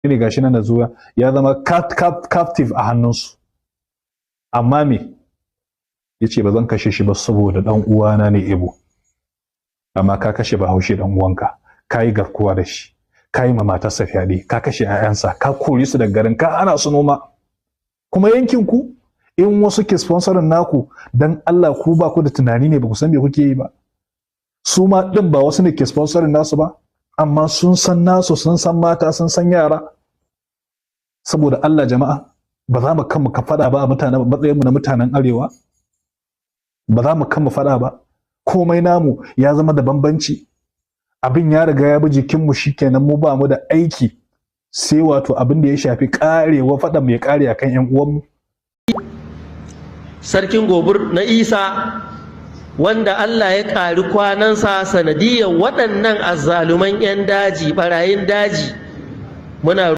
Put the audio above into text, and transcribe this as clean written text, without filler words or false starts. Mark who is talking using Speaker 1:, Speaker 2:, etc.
Speaker 1: ne gashi nan da zuwa ya zama captive a hannunsu. Amma me yace ba zan kashe shi ba saboda dan uwana ne Ibo. Amma ka kashe Bahaushe dan uwanka, ka yi garkuwa da shi, ka yi ma matarsa fyaɗe, ka kashe 'ya'yansa, ka kore su daga garin, ka hana su noma. Kuma yankin ku in wasu ke sponsorin naku dan Allah ku ba ku da tunani ne, ba ku san me kuke yi ba. Su ma din ba wasu ne ke sponsorin nasu ba, amma sun san nasu, sun san mata, sun san yara. Saboda Allah jama'a, ba za mu kan mu ka faɗa ba a matsayinmu na mutanen Arewa. Ba za mu kan mu faɗa ba. Komai namu ya zama da bambanci. Abin ya riga ya bi jikinmu, shikenan mu ba mu da aiki sai wato abin da ya shafi karewa faɗa mai kare akan 'yan uwanmu.
Speaker 2: Sarkin Gobir na Isa, wanda Allah ya ƙari kwanansa sanadiyar waɗannan azzaluman 'yan daji, ɓarayin daji, muna